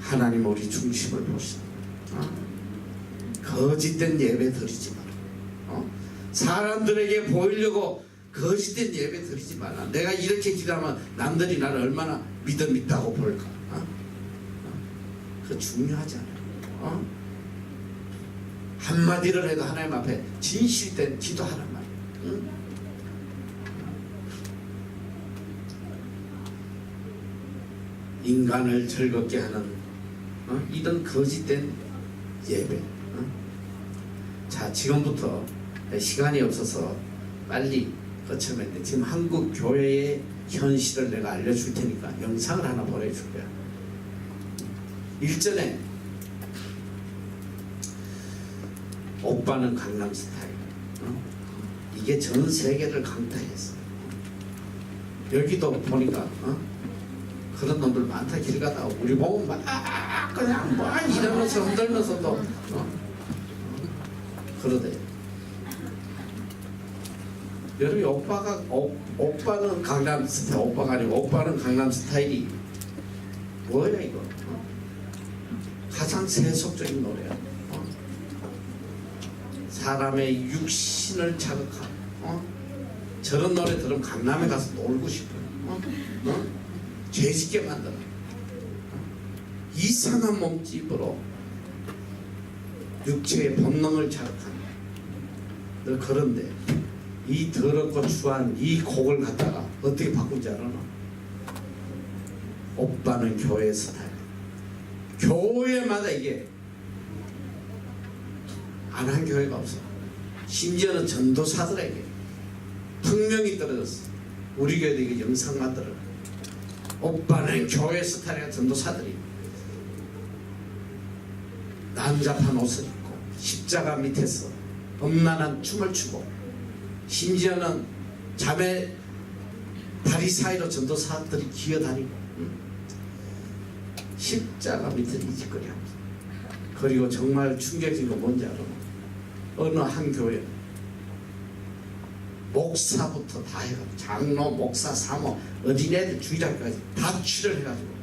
[SPEAKER 1] 하나님 우리 중심을 보시다. 거짓된 예배 드리지 마라. 사람들에게 보이려고 거짓된 예배 드리지 마라. 내가 이렇게 기도하면 남들이 나를 얼마나 믿음 있다고 볼까? 그거 중요하지 않아요. 한마디를 해도 하나님 앞에 진실된 기도하란 말이에요. 인간을 즐겁게 하는 이런 거짓된 예배. 자, 지금부터 시간이 없어서 빨리 거쳐면 지금 한국 교회의 현실을 내가 알려줄 테니까 영상을 하나 보내줄 거야. 일전에 오빠는 강남 스타일. 이게 전 세계를 강타했어. 여기도 보니까 그런 놈들 많다. 길 가다가 우리 보면 막 그냥 뭐 이러면서 흔들면서도 그러대. 여러분 오빠는 강남 스타일, 오빠가 아니고 오빠는 강남 스타일이 뭐야 이거? 가장 세속적인 노래야. 사람의 육신을 자극하고 저런 노래 들으면 강남에 가서 놀고 싶어요. 죄짓게 만들어. 이상한 몸집으로 육체의 본능을 자극한다. 그런데 이 더럽고 추한 이 곡을 갖다가 어떻게 바꾸지 않아? 오빠는 교회 스타일. 교회마다 이게 안 한 교회가 없어. 심지어는 전도사들에게 분명히 떨어졌어. 우리 교회도 이게 영상만 들어. 오빠는 교회 스타일의 전도사들이 난잡한 옷을 입고 십자가 밑에서 음란한 춤을 추고, 심지어는 자매 다리 사이로 전도사들이 기어다니고 십자가 밑에 이짓거리 하면서. 그리고 정말 충격적인 건 뭔지 알아? 어느 한 교회 목사부터 다 해가지고 장로, 목사, 사모, 어린애들 주일학까지 다 출연해가지고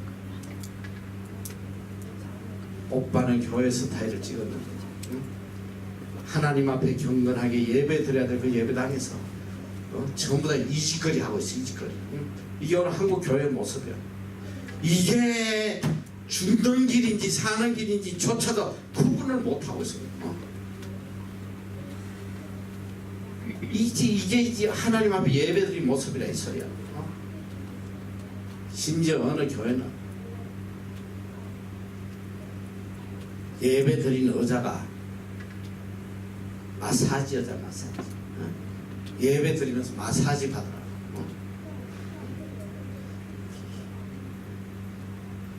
[SPEAKER 1] 오빠는 교회 스타일을 찍었는데 하나님 앞에 경건하게 예배 드려야 될 그 예배당에서 전부 다 이짓거리 하고 있어. 이짓거리. 이게 오늘 한국 교회의 모습이야. 이게 죽는 길인지 사는 길인지 조차도 구분을 못하고 있어요. 이게 이제 하나님 앞에 예배드린 모습이라 이 소리야. 심지어 어느 교회는 예배드린 의자가 마사지 의자, 마사지. 예배드리면서 마사지 받으라고.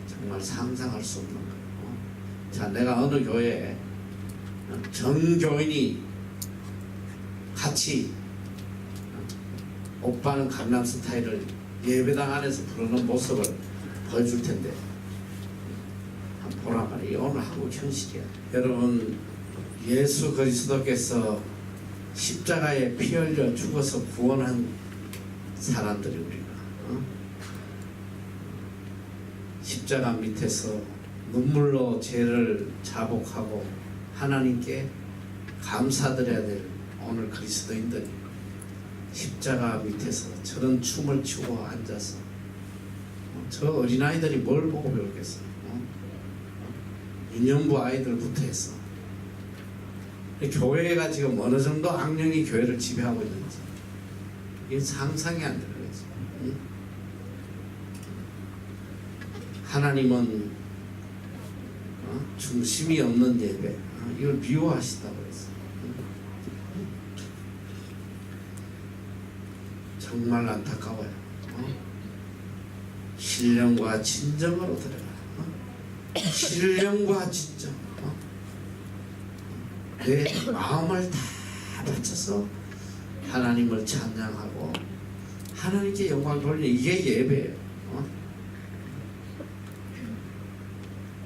[SPEAKER 1] 정말 상상할 수 없는 거예요. 자, 내가 어느 교회에 전 교인이 같이 오빠는 강남 스타일을 예배당 안에서 부르는 모습을 보여줄 텐데 한번 보란 말이에요. 오늘 한국 현실이야. 여러분, 예수 그리스도께서 십자가에 피 흘려 죽어서 구원한 사람들이 우리가 십자가 밑에서 눈물로 죄를 자복하고 하나님께 감사드려야 될 오늘 그리스도인들이 십자가 밑에서 저런 춤을 추고 앉아서 저 어린아이들이 뭘 보고 배우겠어요? 유년부 아이들부터 해서 교회가 지금 어느 정도 악령이 교회를 지배하고 있는지 이게 상상이 안 되는 거지. 하나님은 중심이 없는 예배, 이걸 미워하시다고 했어. 정말 안타까워요. 신령과 진정으로 드려라. 신령과 진정. 내 마음을 다 바쳐서 하나님을 찬양하고 하나님께 영광 돌리는 이게 예배예요.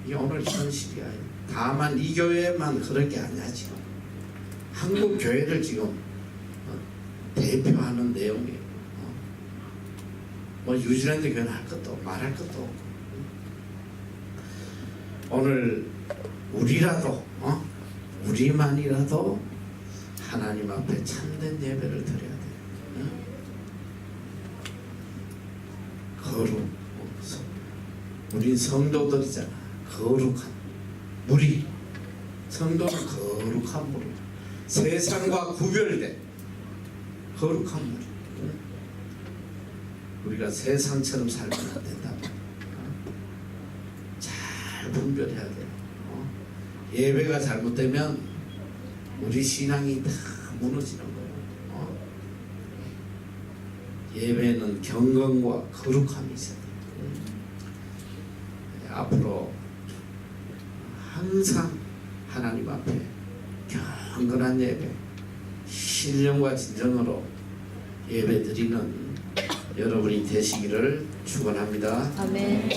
[SPEAKER 1] 이게 오늘 현실이야. 다만 이 교회만 그런 게 아니야 지금. 한국 교회를 지금 대표하는 내용이에요. 뭐 뉴질랜드 교회는 할 것도 없고 말할 것도 없고. 오늘 우리라도 우리만이라도 하나님 앞에 참된 예배를 드려야 돼요. 거룩. 우린 성도들이잖아. 거룩한 무리. 성도는 거룩한 무리. 세상과 구별된 거룩한 무리. 우리가 세상처럼 살면 안 된다. 잘 분별해야 돼요. 예배가 잘못되면 우리 신앙이 다 무너지는 거예요. 예배는 경건과 거룩함이 있어야 돼요. 앞으로 항상 하나님 앞에 경건한 예배, 신령과 진정으로 예배 드리는 여러분이 되시기를 축원합니다.
[SPEAKER 3] 아멘.